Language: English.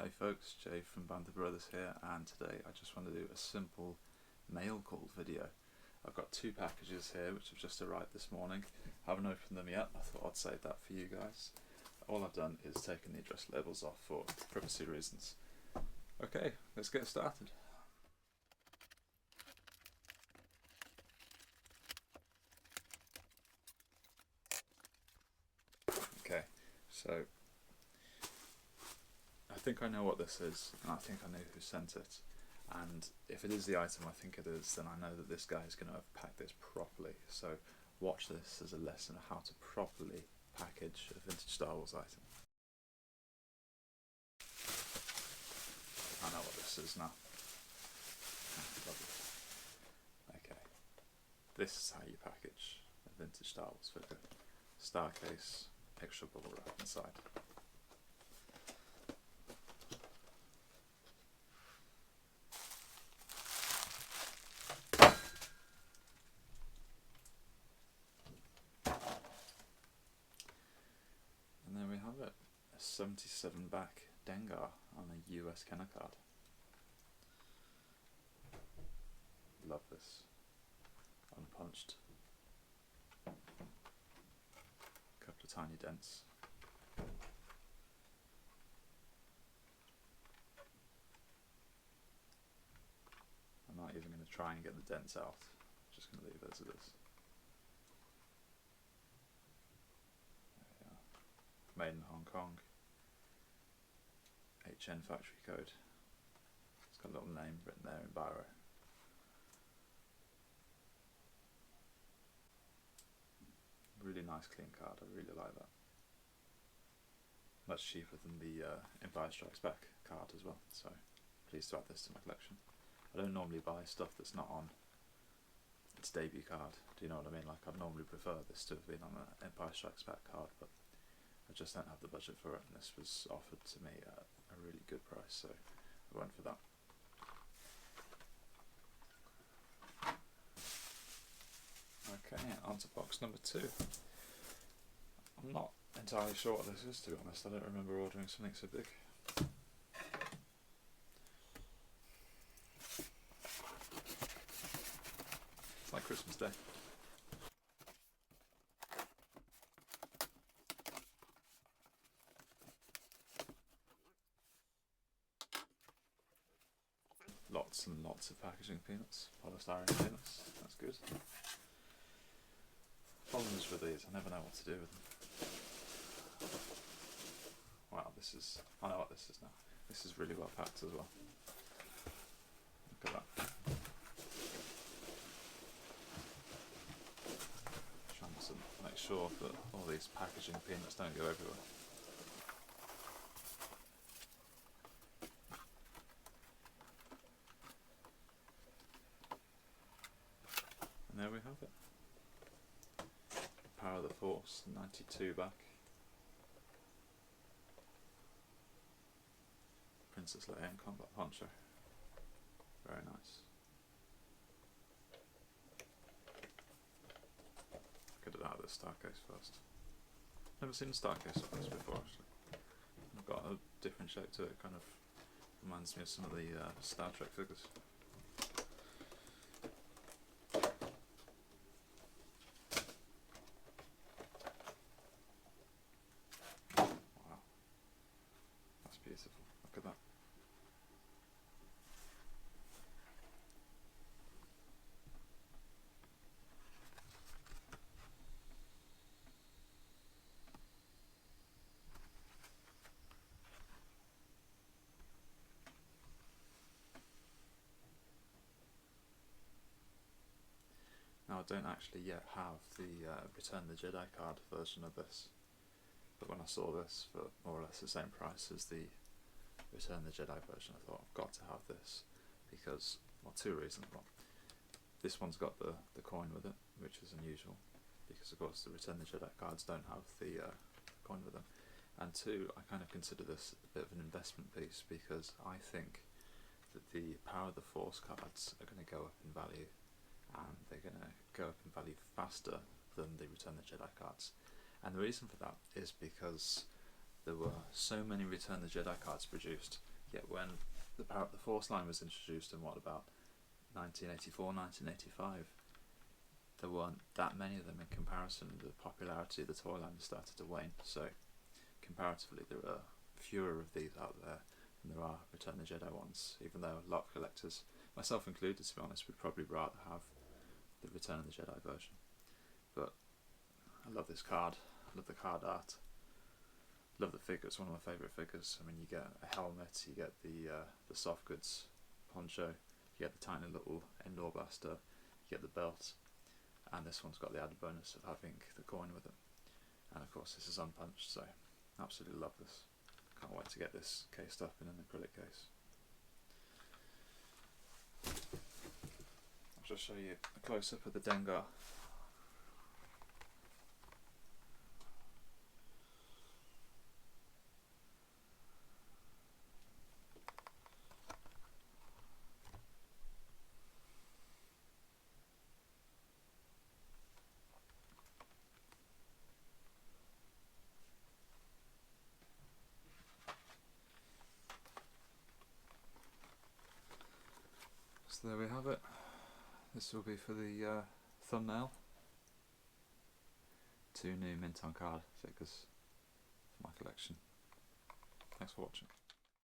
Hey folks, Jay from Band of Brothers here, and today I just want to do a simple mail call video. I've got two packages here which have just arrived this morning. Haven't opened them yet, I thought I'd save that for you guys. All I've done is taken the address labels off for privacy reasons. Okay, let's get started. Okay, so I think I know what this is, and I think I know who sent it. And if it is the item I think it is, then I know that this guy is going to have packed this properly. So watch this as a lesson of how to properly package a vintage Star Wars item. I know what this is now. Okay, this is how you package a vintage Star Wars figure. Star case, extra bubble wrap inside. And there we have it, a 77 back Dengar on a US Kenner card. Love this. Unpunched. Couple of tiny dents. I'm not even going to try and get the dents out, I'm just going to leave it as it is. There we are. Made in Hong Kong. HN factory code. It's got a little name written there in biro. Really nice clean card, I really like that. Much cheaper than the Empire Strikes Back card as well, so pleased to add this to my collection. I don't normally buy stuff that's not on its debut card, do you know what I mean? Like, I'd normally prefer this to have been on an Empire Strikes Back card, but I just don't have the budget for it, and this was offered to me at a really good price, so I went for that. Okay, on to box number 2. I'm not entirely sure what this is, to be honest. I don't remember ordering something so big. It's like Christmas Day. Lots and lots of packaging peanuts, polystyrene peanuts, that's good. Problems with these, I never know what to do with them. Wow, I know what this is now. This is really well packed as well. Look at that. Trying to make sure that all these packaging peanuts don't go everywhere. And there we have it. Power of the Force, 92 back. Princess Leia in combat poncho. Very nice. Get it out of the star case first. Never seen a star case like this before actually. I've got a different shape to it, kind of reminds me of some of the Star Trek figures. Wow, that's beautiful, look at that. Now I don't actually yet have the Return the Jedi card version of this, but when I saw this for more or less the same price as the Return the Jedi version, I thought I've got to have this because, well, two reasons. One, this one's got the coin with it, which is unusual because of course the Return the Jedi cards don't have the coin with them. And two, I kind of consider this a bit of an investment piece because I think that the Power of the Force cards are going to go up in value, and they're going to go up in value faster than the Return the Jedi cards. And the reason for that is because there were so many Return the Jedi cards produced Yet when the Force line was introduced in what, about 1984, 1985, there weren't that many of them in comparison. The popularity of the toy line started to wane, so comparatively there are fewer of these out there than there are Return of the Jedi ones, even though a lot of collectors, myself included to be honest, would probably rather have the Return of the Jedi version. But I love this card, I love the card art, love the figure. It's one of my favourite figures. I mean, you get a helmet, you get the soft goods poncho, you get the tiny little Endor blaster, you get the belt, and this one's got the added bonus of having the coin with it. And of course this is unpunched, so absolutely love this. Can't wait to get this cased up in an acrylic case. I'll just show you a close up of the Dengar. So there we have it. This will be for the thumbnail. 2 new mint on card figures for my collection. Thanks for watching.